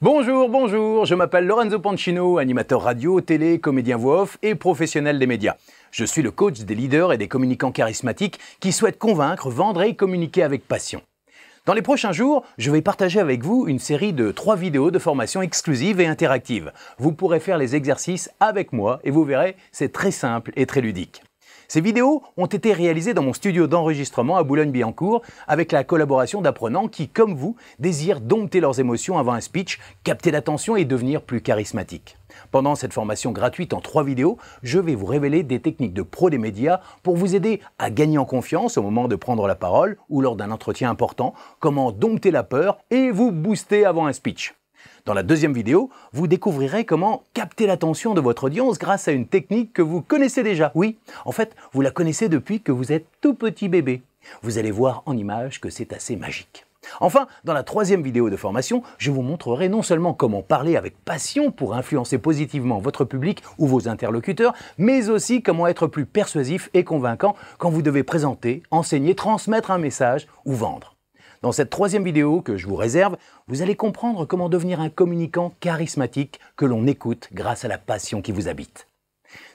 Bonjour, bonjour, je m'appelle Lorenzo Pancino, animateur radio, télé, comédien voix off et professionnel des médias. Je suis le coach des leaders et des communicants charismatiques qui souhaitent convaincre, vendre et communiquer avec passion. Dans les prochains jours, je vais partager avec vous une série de 3 vidéos de formation exclusives et interactives. Vous pourrez faire les exercices avec moi et vous verrez, c'est très simple et très ludique. Ces vidéos ont été réalisées dans mon studio d'enregistrement à Boulogne-Billancourt avec la collaboration d'apprenants qui, comme vous, désirent dompter leurs émotions avant un speech, capter l'attention et devenir plus charismatiques. Pendant cette formation gratuite en 3 vidéos, je vais vous révéler des techniques de pro des médias pour vous aider à gagner en confiance au moment de prendre la parole ou lors d'un entretien important, comment dompter la peur et vous booster avant un speech. Dans la deuxième vidéo, vous découvrirez comment capter l'attention de votre audience grâce à une technique que vous connaissez déjà. Oui, en fait, vous la connaissez depuis que vous êtes tout petit bébé. Vous allez voir en images que c'est assez magique. Enfin, dans la troisième vidéo de formation, je vous montrerai non seulement comment parler avec passion pour influencer positivement votre public ou vos interlocuteurs, mais aussi comment être plus persuasif et convaincant quand vous devez présenter, enseigner, transmettre un message ou vendre. Dans cette troisième vidéo que je vous réserve, vous allez comprendre comment devenir un communicant charismatique que l'on écoute grâce à la passion qui vous habite.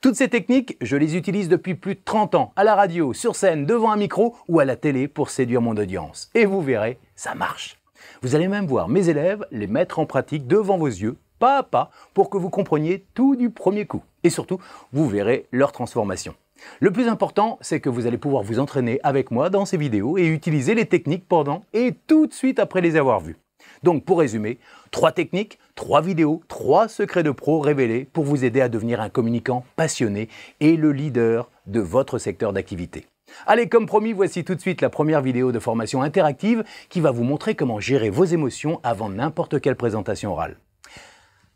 Toutes ces techniques, je les utilise depuis plus de 30 ans, à la radio, sur scène, devant un micro ou à la télé pour séduire mon audience. Et vous verrez, ça marche. Vous allez même voir mes élèves les mettre en pratique devant vos yeux, pas à pas, pour que vous compreniez tout du premier coup. Et surtout, vous verrez leur transformation. Le plus important, c'est que vous allez pouvoir vous entraîner avec moi dans ces vidéos et utiliser les techniques pendant et tout de suite après les avoir vues. Donc pour résumer, 3 techniques, 3 vidéos, 3 secrets de pro révélés pour vous aider à devenir un communicant passionné et le leader de votre secteur d'activité. Allez, comme promis, voici tout de suite la première vidéo de formation interactive qui va vous montrer comment gérer vos émotions avant n'importe quelle présentation orale.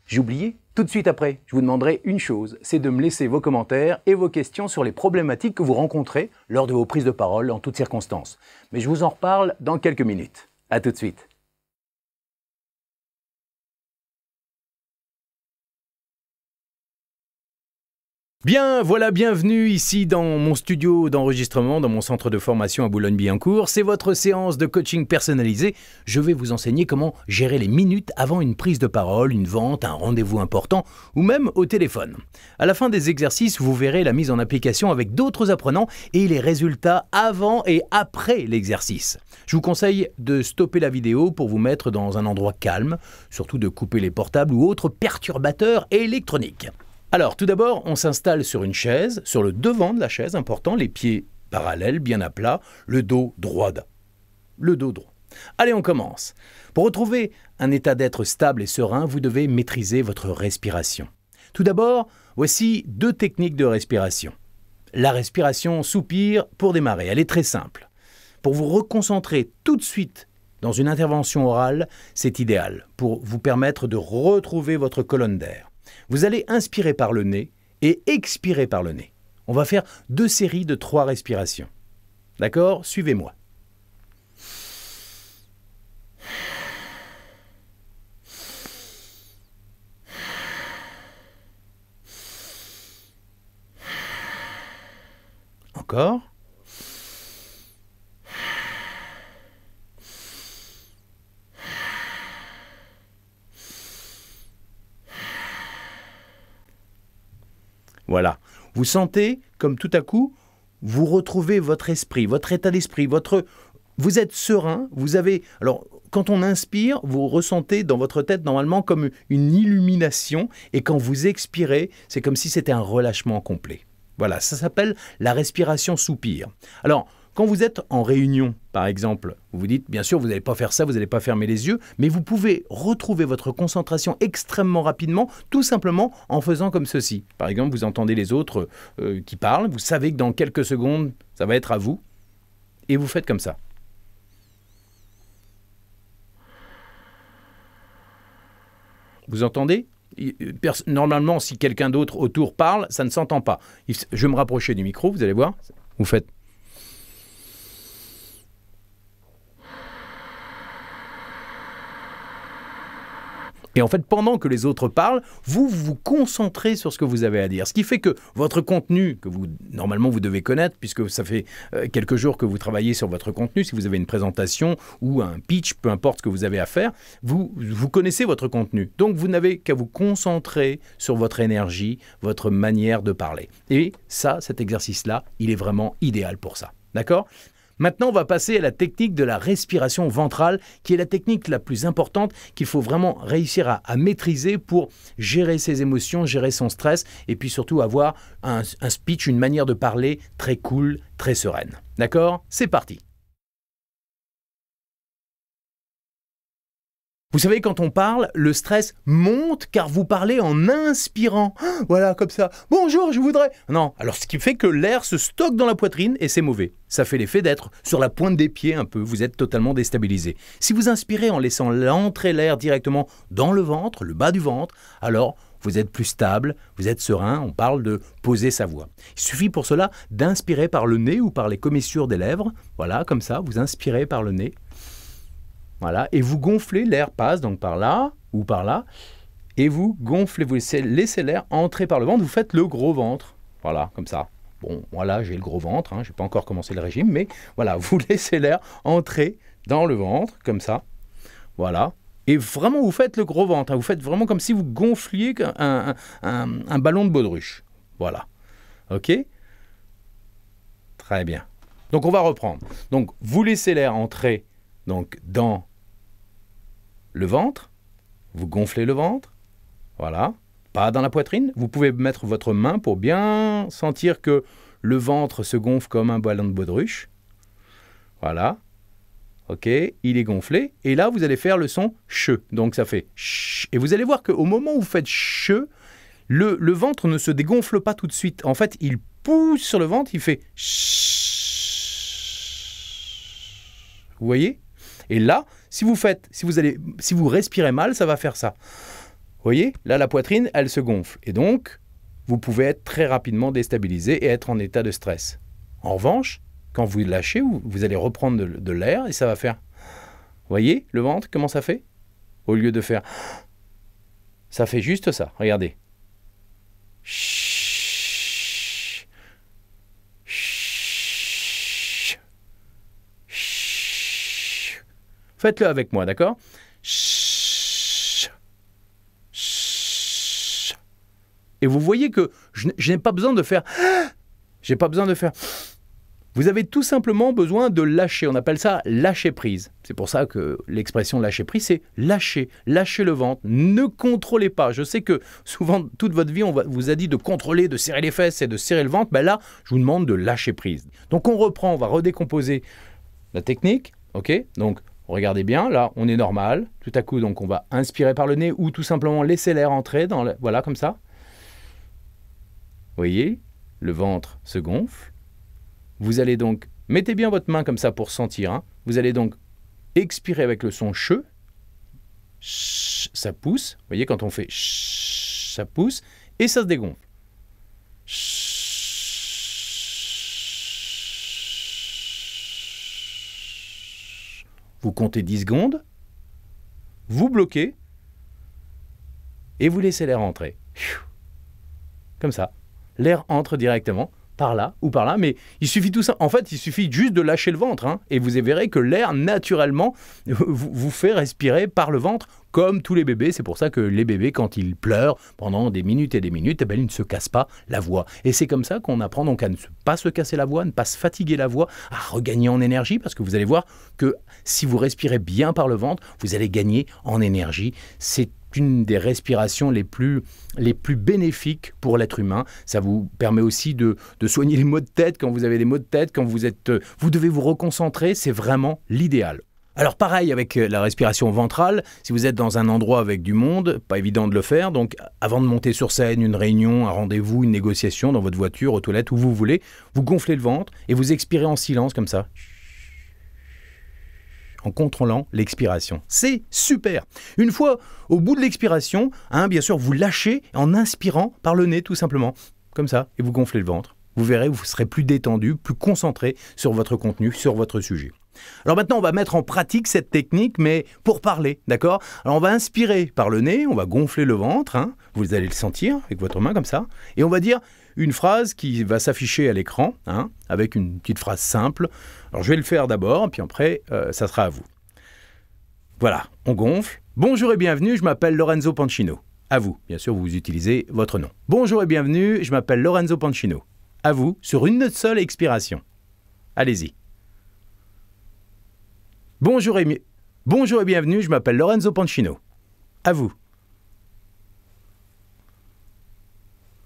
J'ai oublié, tout de suite après, je vous demanderai une chose, c'est de me laisser vos commentaires et vos questions sur les problématiques que vous rencontrez lors de vos prises de parole en toutes circonstances. Mais je vous en reparle dans quelques minutes. À tout de suite. Bien, voilà, bienvenue ici dans mon studio d'enregistrement, dans mon centre de formation à Boulogne-Billancourt. C'est votre séance de coaching personnalisé. Je vais vous enseigner comment gérer les minutes avant une prise de parole, une vente, un rendez-vous important ou même au téléphone. À la fin des exercices, vous verrez la mise en application avec d'autres apprenants et les résultats avant et après l'exercice. Je vous conseille de stopper la vidéo pour vous mettre dans un endroit calme, surtout de couper les portables ou autres perturbateurs électroniques. Alors, tout d'abord, on s'installe sur une chaise, sur le devant de la chaise, important, les pieds parallèles, bien à plat, le dos droit. Le dos droit. Allez, on commence. Pour retrouver un état d'être stable et serein, vous devez maîtriser votre respiration. Tout d'abord, voici 2 techniques de respiration. La respiration soupir pour démarrer, elle est très simple. Pour vous reconcentrer tout de suite dans une intervention orale, c'est idéal pour vous permettre de retrouver votre colonne d'air. Vous allez inspirer par le nez et expirer par le nez. On va faire 2 séries de 3 respirations. D'accord? Suivez-moi. Encore. Voilà. Vous sentez comme tout à coup, vous retrouvez votre esprit, votre état d'esprit, vous êtes serein, vous avez... Alors, quand on inspire, vous ressentez dans votre tête normalement comme une illumination et quand vous expirez, c'est comme si c'était un relâchement complet. Voilà, ça s'appelle la respiration soupir. Alors, quand vous êtes en réunion, par exemple, vous vous dites, bien sûr, vous n'allez pas faire ça, vous n'allez pas fermer les yeux, mais vous pouvez retrouver votre concentration extrêmement rapidement, tout simplement en faisant comme ceci. Par exemple, vous entendez les autres qui parlent, vous savez que dans quelques secondes, ça va être à vous, et vous faites comme ça. Vous entendez ? Normalement, si quelqu'un d'autre autour parle, ça ne s'entend pas. Je vais me rapprocher du micro, vous allez voir, vous faites... Et en fait, pendant que les autres parlent, vous vous concentrez sur ce que vous avez à dire. Ce qui fait que votre contenu, que normalement vous devez connaître, puisque ça fait quelques jours que vous travaillez sur votre contenu, si vous avez une présentation ou un pitch, peu importe ce que vous avez à faire, vous connaissez votre contenu. Donc vous n'avez qu'à vous concentrer sur votre énergie, votre manière de parler. Et ça, cet exercice-là, il est vraiment idéal pour ça. D'accord ? Maintenant, on va passer à la technique de la respiration ventrale, qui est la technique la plus importante qu'il faut vraiment réussir à maîtriser pour gérer ses émotions, gérer son stress et puis surtout avoir un speech, une manière de parler très cool, très sereine. D'accord ? C'est parti. Vous savez, quand on parle, le stress monte car vous parlez en inspirant. Voilà, comme ça. Bonjour, je voudrais... Non, alors ce qui fait que l'air se stocke dans la poitrine et c'est mauvais. Ça fait l'effet d'être sur la pointe des pieds un peu. Vous êtes totalement déstabilisé. Si vous inspirez en laissant entrer l'air directement dans le ventre, le bas du ventre, alors vous êtes plus stable, vous êtes serein. On parle de poser sa voix. Il suffit pour cela d'inspirer par le nez ou par les commissures des lèvres. Voilà, comme ça, vous inspirez par le nez. Voilà, et vous gonflez, l'air passe donc par là ou par là, et vous gonflez, vous laissez l'air entrer par le ventre, vous faites le gros ventre, voilà, comme ça. Bon, voilà, j'ai le gros ventre, je n'ai pas encore commencé le régime, mais voilà, vous laissez l'air entrer dans le ventre, comme ça, voilà. Et vraiment, vous faites le gros ventre, vous faites vraiment comme si vous gonfliez un ballon de baudruche, voilà, ok ? Très bien. Donc, on va reprendre. Donc, vous laissez l'air entrer donc, dans le ventre, vous gonflez le ventre, voilà, pas dans la poitrine. Vous pouvez mettre votre main pour bien sentir que le ventre se gonfle comme un ballon de baudruche. Voilà, ok, il est gonflé. Et là, vous allez faire le son che. Donc ça fait ch. Et vous allez voir qu'au moment où vous faites che, le ventre ne se dégonfle pas tout de suite. En fait, il pousse sur le ventre, il fait ch. Vous voyez ? Et là, si vous respirez mal, ça va faire ça. Vous voyez ? Là, la poitrine, elle se gonfle. Et donc, vous pouvez être très rapidement déstabilisé et être en état de stress. En revanche, quand vous lâchez, vous allez reprendre de l'air et ça va faire... Vous voyez le ventre, comment ça fait ? Au lieu de faire... Ça fait juste ça. Regardez. Faites-le avec moi, d'accord ? Et vous voyez que je n'ai pas besoin de faire... J'ai pas besoin de faire... Vous avez tout simplement besoin de lâcher. On appelle ça lâcher prise. C'est pour ça que l'expression lâcher prise, c'est lâcher. Lâcher le ventre. Ne contrôlez pas. Je sais que souvent, toute votre vie, on vous a dit de contrôler, de serrer les fesses et de serrer le ventre. Ben là, je vous demande de lâcher prise. Donc on reprend, on va redécomposer la technique. Ok ? Donc, regardez bien, là, on est normal. Tout à coup, donc, on va inspirer par le nez ou tout simplement laisser l'air entrer dans le... Voilà, comme ça. Vous voyez, le ventre se gonfle. Vous allez donc... Mettez bien votre main comme ça pour sentir. Vous allez donc expirer avec le son che. Ça pousse. Vous voyez, quand on fait ça pousse. Et ça se dégonfle. Vous comptez 10 secondes, vous bloquez et vous laissez l'air entrer. Comme ça. L'air entre directement par là ou par là, mais il suffit tout ça. En fait, il suffit juste de lâcher le ventre et vous verrez que l'air, naturellement, vous fait respirer par le ventre comme tous les bébés. C'est pour ça que les bébés, quand ils pleurent pendant des minutes et des minutes, ils ne se cassent pas la voix. Et c'est comme ça qu'on apprend donc à ne pas se casser la voix, à ne pas se fatiguer la voix, à regagner en énergie, parce que vous allez voir que si vous respirez bien par le ventre, vous allez gagner en énergie. C'est une des respirations les plus bénéfiques pour l'être humain. Ça vous permet aussi de soigner les maux de tête quand vous avez des maux de tête, quand vous devez vous reconcentrer, c'est vraiment l'idéal. Alors pareil avec la respiration ventrale, si vous êtes dans un endroit avec du monde, pas évident de le faire, donc avant de monter sur scène, une réunion, un rendez-vous, une négociation dans votre voiture, aux toilettes, où vous voulez, vous gonflez le ventre et vous expirez en silence comme ça, en contrôlant l'expiration. C'est super. Une fois au bout de l'expiration, bien sûr, vous lâchez en inspirant par le nez tout simplement, comme ça, et vous gonflez le ventre. Vous verrez, vous serez plus détendu, plus concentré sur votre contenu, sur votre sujet. Alors maintenant, on va mettre en pratique cette technique, mais pour parler, d'accord? Alors on va inspirer par le nez, on va gonfler le ventre, hein, vous allez le sentir avec votre main comme ça, et on va dire une phrase qui va s'afficher à l'écran, hein, avec une petite phrase simple. Alors je vais le faire d'abord, puis après, ça sera à vous. Voilà, on gonfle. Bonjour et bienvenue, je m'appelle Lorenzo Pancino. À vous, bien sûr, vous utilisez votre nom. Bonjour et bienvenue, je m'appelle Lorenzo Pancino. À vous, sur une seule expiration. Allez-y. Bonjour et bienvenue, je m'appelle Lorenzo Pancino. À vous.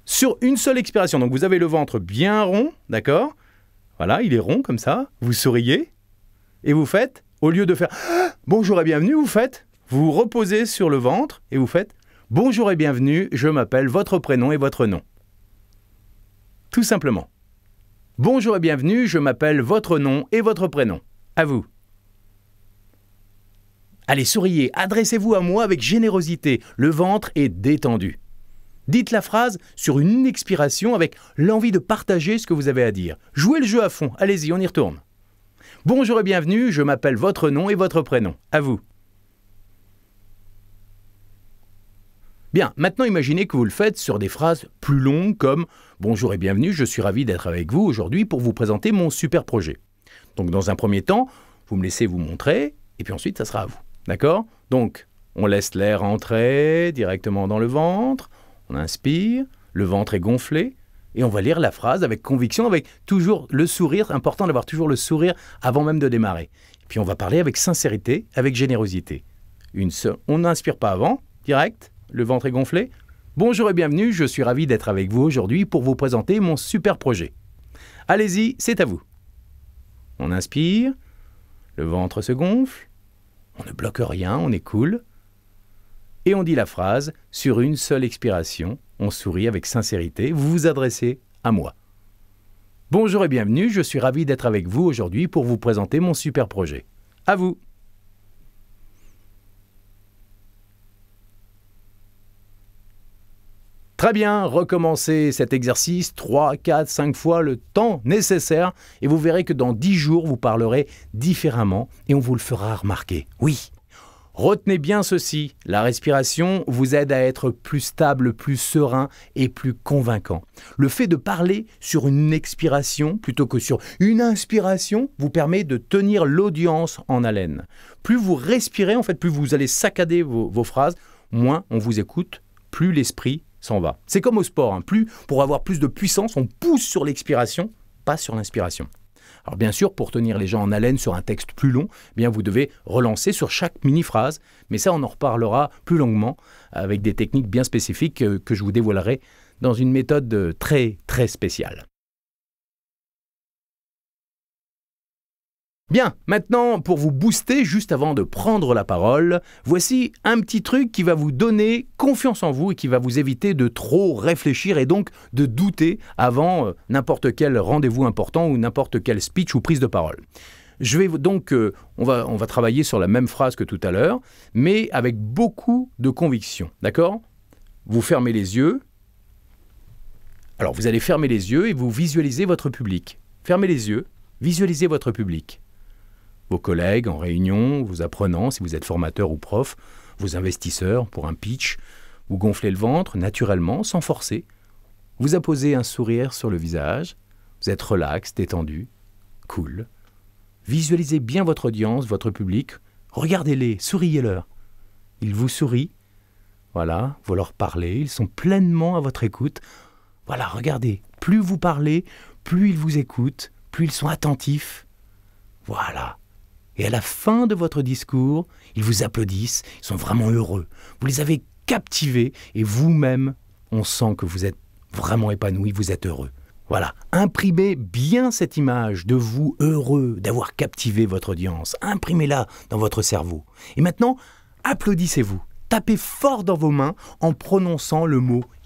Sur une seule expiration, donc vous avez le ventre bien rond, d'accord? Voilà, il est rond comme ça, vous souriez, et vous faites, au lieu de faire « Bonjour et bienvenue », vous reposez sur le ventre, et vous faites « Bonjour et bienvenue, je m'appelle votre prénom et votre nom ». Tout simplement. Bonjour et bienvenue, je m'appelle votre nom et votre prénom. À vous. Allez, souriez, adressez-vous à moi avec générosité, le ventre est détendu. Dites la phrase sur une expiration avec l'envie de partager ce que vous avez à dire. Jouez le jeu à fond, allez-y, on y retourne. Bonjour et bienvenue, je m'appelle votre nom et votre prénom. À vous. Bien, maintenant imaginez que vous le faites sur des phrases plus longues comme « Bonjour et bienvenue, je suis ravi d'être avec vous aujourd'hui pour vous présenter mon super projet ». Donc dans un premier temps, vous me laissez vous montrer et puis ensuite ça sera à vous. D'accord? Donc, on laisse l'air entrer directement dans le ventre, on inspire, le ventre est gonflé, et on va lire la phrase avec conviction, avec toujours le sourire, important d'avoir toujours le sourire avant même de démarrer. Puis on va parler avec sincérité, avec générosité. On n'inspire pas avant, direct, le ventre est gonflé. Bonjour et bienvenue, je suis ravi d'être avec vous aujourd'hui pour vous présenter mon super projet. Allez-y, c'est à vous. On inspire, le ventre se gonfle, on ne bloque rien, on est cool. Et on dit la phrase sur une seule expiration. On sourit avec sincérité. Vous vous adressez à moi. Bonjour et bienvenue, je suis ravi d'être avec vous aujourd'hui pour vous présenter mon super projet. À vous. Très bien, recommencez cet exercice 3, 4, 5 fois le temps nécessaire et vous verrez que dans 10 jours, vous parlerez différemment et on vous le fera remarquer. Oui. Retenez bien ceci, la respiration vous aide à être plus stable, plus serein et plus convaincant. Le fait de parler sur une expiration plutôt que sur une inspiration vous permet de tenir l'audience en haleine. Plus vous respirez, en fait, plus vous allez saccader vos phrases, moins on vous écoute, plus l'esprit s'en va. C'est comme au sport, hein. Pour avoir plus de puissance, on pousse sur l'expiration, pas sur l'inspiration. Alors bien sûr, pour tenir les gens en haleine sur un texte plus long, bien vous devez relancer sur chaque mini-phrase, mais ça on en reparlera plus longuement avec des techniques bien spécifiques que je vous dévoilerai dans une méthode très très spéciale. Bien, maintenant, pour vous booster juste avant de prendre la parole, voici un petit truc qui va vous donner confiance en vous et qui va vous éviter de trop réfléchir et donc de douter avant n'importe quel rendez-vous important ou n'importe quel speech ou prise de parole. Je vais donc, on va travailler sur la même phrase que tout à l'heure, mais avec beaucoup de conviction, d'accord? Vous fermez les yeux. Alors, vous allez fermer les yeux et vous visualisez votre public. Fermez les yeux, visualisez votre public. Vos collègues en réunion, vos apprenants, si vous êtes formateur ou prof, vos investisseurs pour un pitch, vous gonflez le ventre naturellement, sans forcer. Vous apposez un sourire sur le visage, vous êtes relax, détendu, cool. Visualisez bien votre audience, votre public, regardez-les, souriez-leur. Ils vous sourient, voilà, vous leur parlez, ils sont pleinement à votre écoute. Voilà, regardez, plus vous parlez, plus ils vous écoutent, plus ils sont attentifs. Voilà. Et à la fin de votre discours, ils vous applaudissent, ils sont vraiment heureux. Vous les avez captivés et vous-même, on sent que vous êtes vraiment épanoui, vous êtes heureux. Voilà, imprimez bien cette image de vous heureux d'avoir captivé votre audience. Imprimez-la dans votre cerveau. Et maintenant, applaudissez-vous. Tapez fort dans vos mains en prononçant le mot «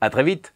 À très vite.